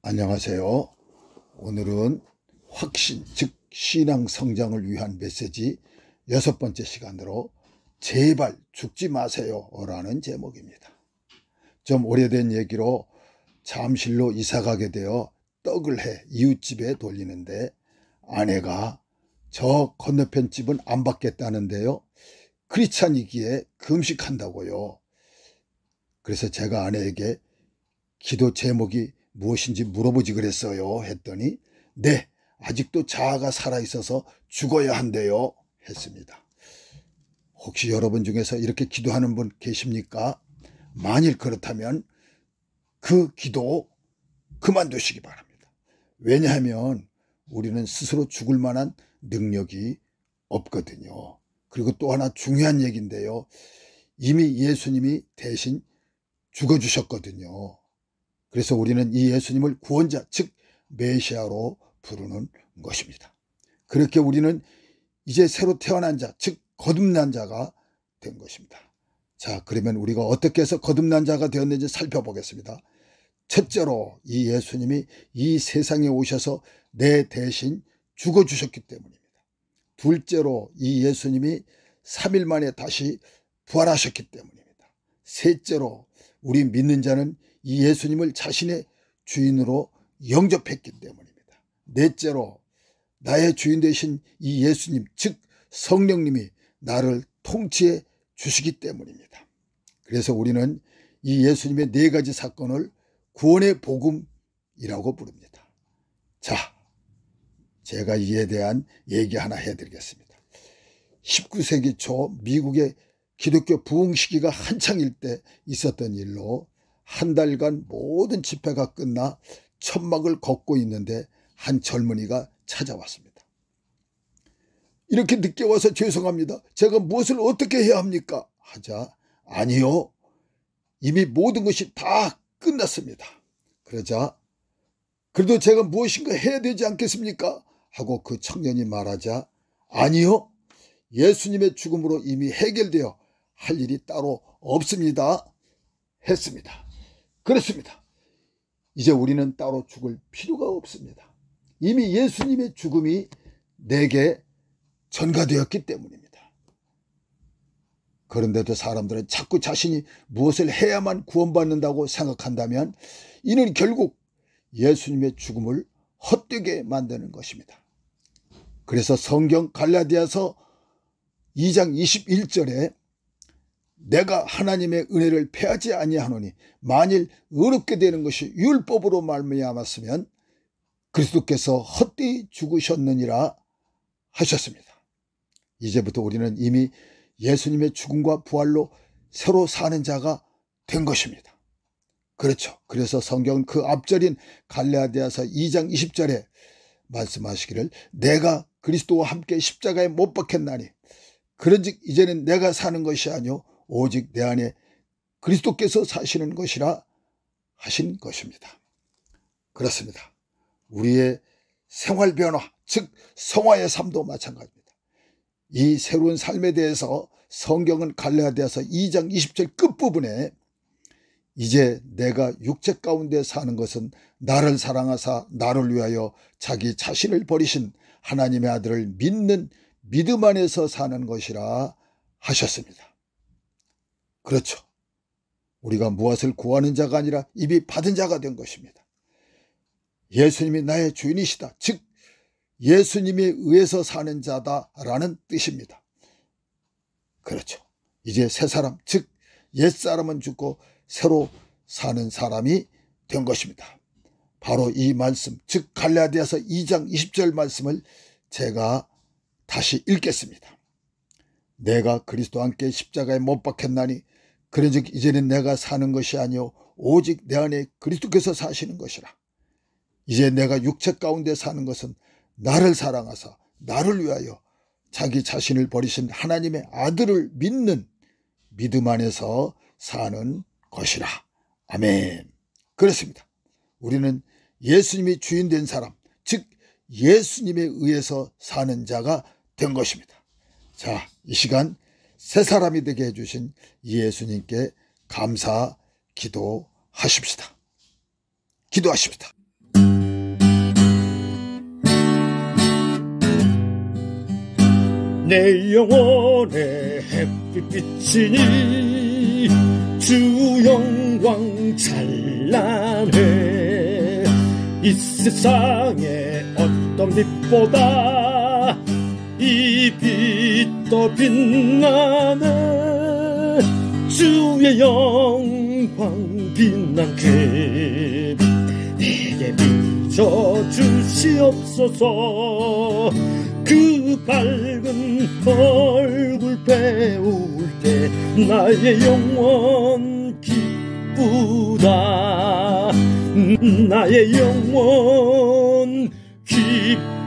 안녕하세요. 오늘은 확신, 즉 신앙 성장을 위한 메시지 6번째 시간으로 제발 죽지 마세요 라는 제목입니다. 좀 오래된 얘기로 잠실로 이사가게 되어 떡을 해 이웃집에 돌리는데 아내가 저 건너편 집은 안 받겠다는데요. 크리스찬이기에 금식한다고요. 그래서 제가 아내에게 기도 제목이 무엇인지 물어보지 그랬어요 했더니 네, 아직도 자아가 살아있어서 죽어야 한대요 했습니다. 혹시 여러분 중에서 이렇게 기도하는 분 계십니까? 만일 그렇다면 그 기도 그만두시기 바랍니다. 왜냐하면 우리는 스스로 죽을 만한 능력이 없거든요. 그리고 또 하나 중요한 얘기인데요. 이미 예수님이 대신 죽어주셨거든요. 그래서 우리는 이 예수님을 구원자, 즉 메시아로 부르는 것입니다. 그렇게 우리는 이제 새로 태어난 자, 즉 거듭난 자가 된 것입니다. 자, 그러면 우리가 어떻게 해서 거듭난 자가 되었는지 살펴보겠습니다. 첫째로 이 예수님이 이 세상에 오셔서 내 대신 죽어주셨기 때문입니다. 둘째로 이 예수님이 3일 만에 다시 부활하셨기 때문입니다. 셋째로 우리 믿는 자는 이 예수님을 자신의 주인으로 영접했기 때문입니다. 넷째로 나의 주인 되신 이 예수님, 즉 성령님이 나를 통치해 주시기 때문입니다. 그래서 우리는 이 예수님의 4가지 사건을 구원의 복음이라고 부릅니다. 자, 제가 이에 대한 얘기 하나 해드리겠습니다. 19세기 초 미국의 기독교 부흥 시기가 한창일 때 있었던 일로 한 달간 모든 집회가 끝나 천막을 걷고 있는데 한 젊은이가 찾아왔습니다. 이렇게 늦게 와서 죄송합니다. 제가 무엇을 어떻게 해야 합니까? 하자 아니요. 이미 모든 것이 다 끝났습니다. 그러자 그래도 제가 무엇인가 해야 되지 않겠습니까? 하고 그 청년이 말하자 아니요. 예수님의 죽음으로 이미 해결되어 할 일이 따로 없습니다. 했습니다. 그렇습니다. 이제 우리는 따로 죽을 필요가 없습니다. 이미 예수님의 죽음이 내게 전가되었기 때문입니다. 그런데도 사람들은 자꾸 자신이 무엇을 해야만 구원받는다고 생각한다면 이는 결국 예수님의 죽음을 헛되게 만드는 것입니다. 그래서 성경 갈라디아서 2장 21절에 내가 하나님의 은혜를 패하지 아니하노니 만일 의롭게 되는 것이 율법으로 말미암았으면 그리스도께서 헛되이 죽으셨느니라 하셨습니다. 이제부터 우리는 이미 예수님의 죽음과 부활로 새로 사는 자가 된 것입니다. 그렇죠. 그래서 성경은 그 앞절인 갈라디아서 2장 20절에 말씀하시기를 내가 그리스도와 함께 십자가에 못 박혔나니 그런즉 이제는 내가 사는 것이 아니요 오직 내 안에 그리스도께서 사시는 것이라 하신 것입니다. 그렇습니다. 우리의 생활 변화, 즉 성화의 삶도 마찬가지입니다. 이 새로운 삶에 대해서 성경은 갈라디아서 2장 20절 끝부분에 이제 내가 육체 가운데 사는 것은 나를 사랑하사 나를 위하여 자기 자신을 버리신 하나님의 아들을 믿는 믿음 안에서 사는 것이라 하셨습니다. 그렇죠. 우리가 무엇을 구하는 자가 아니라 이미 받은 자가 된 것입니다. 예수님이 나의 주인이시다. 즉 예수님에 의해서 사는 자다라는 뜻입니다. 그렇죠. 이제 새 사람, 즉 옛사람은 죽고 새로 사는 사람이 된 것입니다. 바로 이 말씀, 즉 갈라디아서 2장 20절 말씀을 제가 다시 읽겠습니다. 내가 그리스도와 함께 십자가에 못 박혔나니 그런즉 이제는 내가 사는 것이 아니요 오직 내 안에 그리스도께서 사시는 것이라. 이제 내가 육체 가운데 사는 것은 나를 사랑하사 나를 위하여 자기 자신을 버리신 하나님의 아들을 믿는 믿음 안에서 사는 것이라. 아멘. 그렇습니다. 우리는 예수님이 주인 된 사람, 즉 예수님에 의해서 사는 자가 된 것입니다. 자, 이 시간 새 사람이 되게 해주신 예수님께 감사 기도하십시다. 기도하십시다. 내 영혼의 햇빛이니 주 영광 찬란해. 이 세상에 어떤 빛보다 이 빛 더 빛나네. 주의 영광 빛나게 내게 비춰 주시옵소서. 그 밝은 얼굴 배울 때 나의 영혼 기쁘다. 나의 영혼 기쁘다.